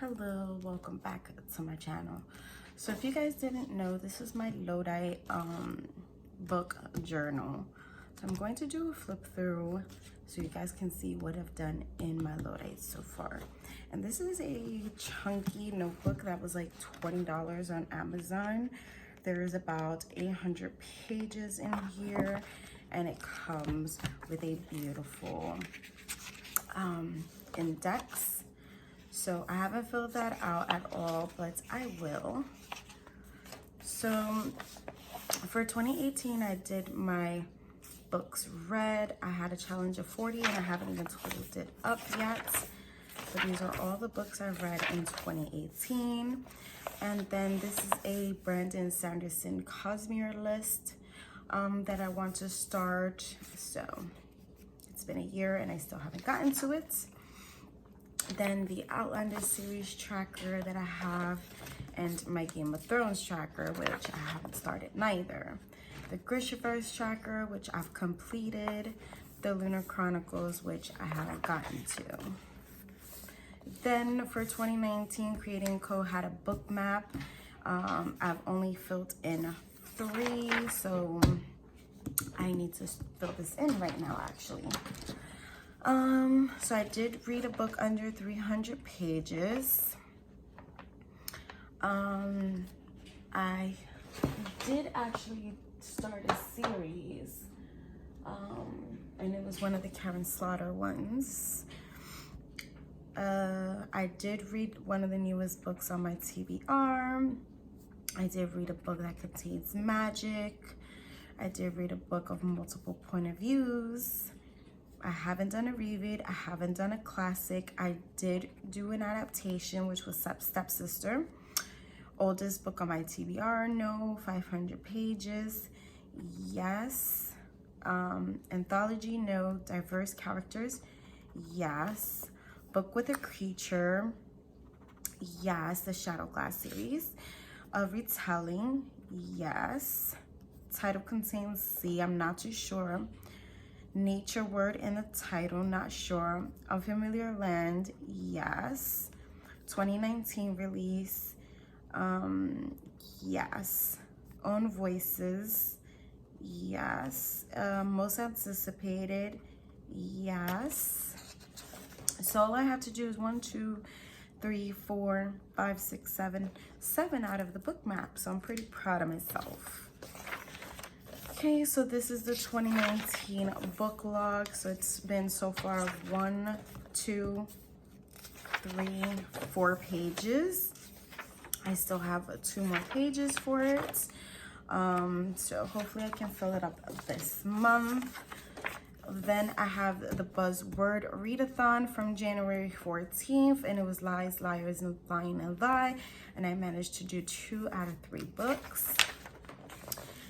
Hello, welcome back to my channel. So if you guys didn't know, this is my Luddite book journal. So I'm going to do a flip through so you guys can see what I've done in my Luddite so far. And this is a chunky notebook that was like $20 on Amazon. There's about 800 pages in here, and it comes with a beautiful index. So I haven't filled that out at all, but I will. So for 2018, I did my books read. I had a challenge of 40 and I haven't even totaled it up yet. So these are all the books I've read in 2018. And then this is a Brandon Sanderson Cosmere list that I want to start. So it's been a year and I still haven't gotten to it. Then the Outlander series tracker that I have, and my Game of Thrones tracker, which I haven't started neither. The Grishaverse tracker, which I've completed. The Lunar Chronicles, which I haven't gotten to. Then for 2019, Creating Co had a book map. I've only filled in 3, so I need to fill this in right now actually. So I did read a book under 300 pages. I did actually start a series, and it was one of the Karen Slaughter ones. I did read one of the newest books on my TBR. I did read a book that contains magic. I did read a book of multiple point of views. I haven't done a reread. I haven't done a classic. I did do an adaptation, which was Stepsister. Oldest book on my TBR, no. 500 pages, yes. Anthology, no. Diverse characters, yes. Book with a creature, yes. The Shadow Glass series. A retelling, yes. Title contains C, I'm not too sure. Nature word in the title, not sure. Unfamiliar Land, yes. 2019 release, yes. Own Voices, yes. Most anticipated, yes. So all I have to do is 1, 2, 3, 4, 5, 6, 7 out of the book map. So I'm pretty proud of myself. Okay, so this is the 2019 book log. So it's been so far 1, 2, 3, 4 pages. I still have 2 more pages for it. So hopefully I can fill it up this month. Then I have the Buzzword Readathon from January 14th, and it was Lies, Liars, and Lying and Lie. And I managed to do 2 out of 3 books.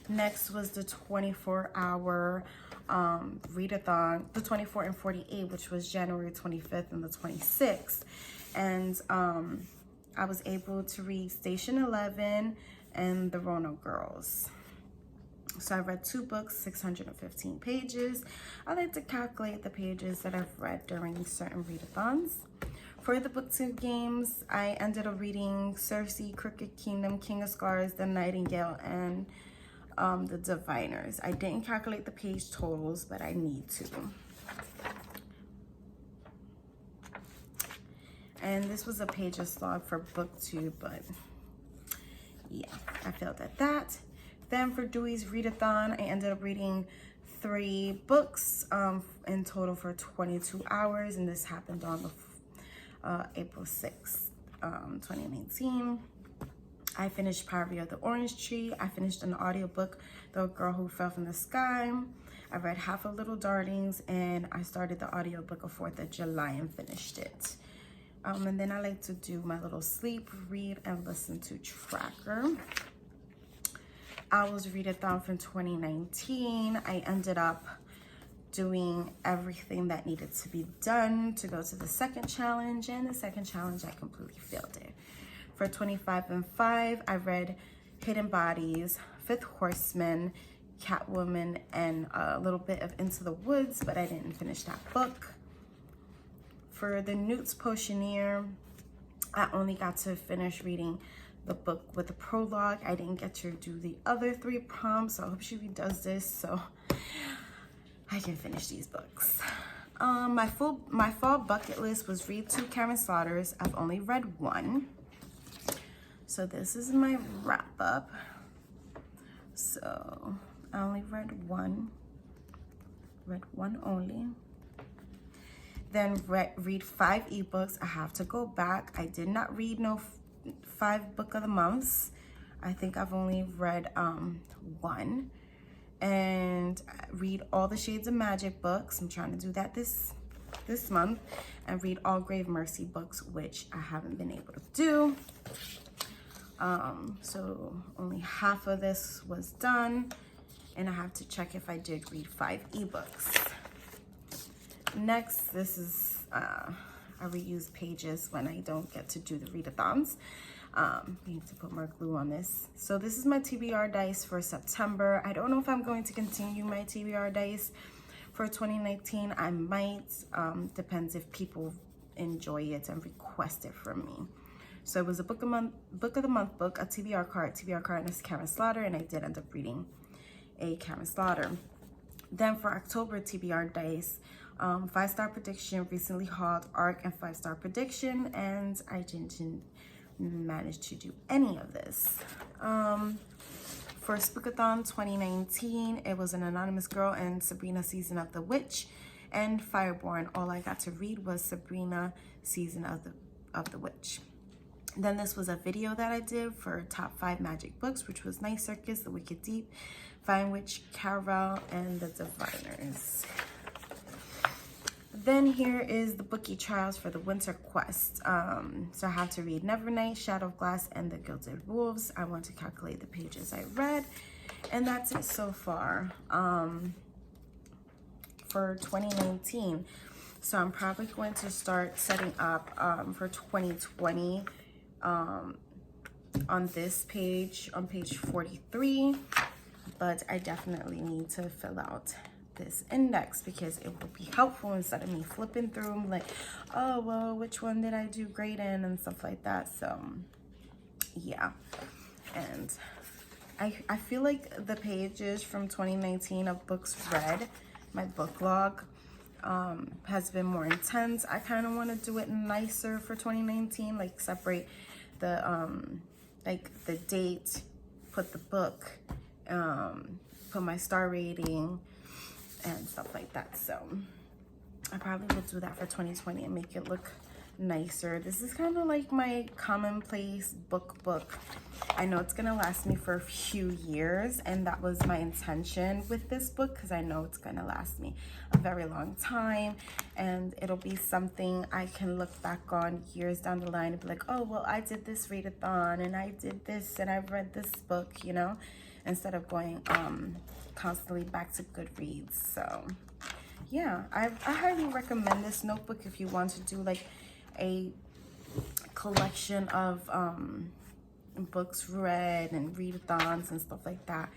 Next was the 24-hour readathon, the 24 and 48, which was January 25th and the 26th. And I was able to read Station 11 and The Roanoke Girls. So I read 2 books, 615 pages. I like to calculate the pages that I've read during certain readathons. For the BookTube games, I ended up reading Cersei, Crooked Kingdom, King of Scars, The Nightingale, and the Diviners. I didn't calculate the page totals, but I need to. And this was a pages log for BookTube, but yeah, I failed at that. Then for Dewey's Readathon, I ended up reading 3 books in total for 22 hours, and this happened on April 6th, 2019. I finished Poverty of the Orange Tree. I finished an audiobook, The Girl Who Fell from the Sky. I read half of Little Darlings, and I started the audiobook of 4th of July and finished it. And then I like to do my little sleep, read, and listen to tracker. Owl's Readathon from 2019. I ended up doing everything that needed to be done to go to the second challenge, and the second challenge I completely failed it. For 25 and 5, I read Hidden Bodies, Fifth Horseman, Catwoman, and a little bit of Into the Woods, but I didn't finish that book. For the Newt's Potioneer, I only got to finish reading the book with the prologue. I didn't get to do the other 3 prompts, so I hope she redoes this so I can finish these books. My fall bucket list was read 2 Karen Slotters. I've only read 1. So this is my wrap up. So I only read 1. Read 1 only. Then read 5 ebooks. I have to go back. I did not read no 5 book of the months. I think I've only read 1. And read all the Shades of Magic books. I'm trying to do that this month. And read all Grave Mercy books, which I haven't been able to do. So only half of this was done. And I have to check if I did read 5 ebooks. Next, this is, I reuse pages when I don't get to do the readathons. I need to put more glue on this. So this is my TBR dice for September. I don't know if I'm going to continue my TBR dice for 2019. I might, depends if people enjoy it and request it from me. So it was a book of the month book, a TBR card, and a Karen Slotter, and I did end up reading a Karen Slotter. Then for October TBR dice, 5-star prediction, recently hauled arc, and 5-star prediction, and I didn't manage to do any of this. For Spookathon 2019, it was an anonymous girl and Sabrina Season of the Witch and Fireborn. All I got to read was Sabrina Season of the Witch. Then this was a video that I did for top 5 magic books, which was Night Circus, The Wicked Deep, Fine Witch, Carol, and The Diviners. Then here is the bookie trials for the Winter Quest. So I have to read Nevernight, Shadow of Glass, and The Gilded Wolves. I want to calculate the pages I read. And that's it so far for 2019. So I'm probably going to start setting up for 2020 on this page, on page 43. But I definitely need to fill out this index because it will be helpful instead of me flipping through like, oh well, which one did I do great in and stuff like that. So yeah, and I feel like the pages from 2019 of books read, my book log, has been more intense. I kind of want to do it nicer for 2019, like separate the like the date, put the book, put my star rating and stuff like that. So I probably will do that for 2020 and make it look nicer. This is kind of like my commonplace book. I know it's gonna last me for a few years, and that was my intention with this book because I know it's gonna last me a very long time, and it'll be something I can look back on years down the line and be like, oh well, I did this readathon and I did this and I've read this book, you know, instead of going constantly back to Goodreads. So yeah, I highly recommend this notebook if you want to do like a collection of books read and readathons and stuff like that,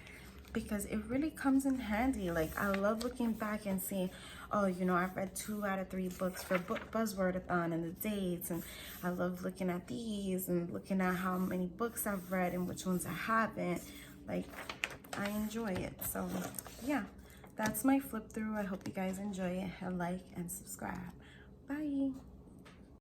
because it really comes in handy. Like I love looking back and seeing, oh, you know, I've read 2 out of 3 books for book buzzwordathon and the dates, and I love looking at these and looking at how many books I've read and which ones I haven't. Like I enjoy it. So yeah, that's my flip through. I hope you guys enjoy it, and like and subscribe. Bye.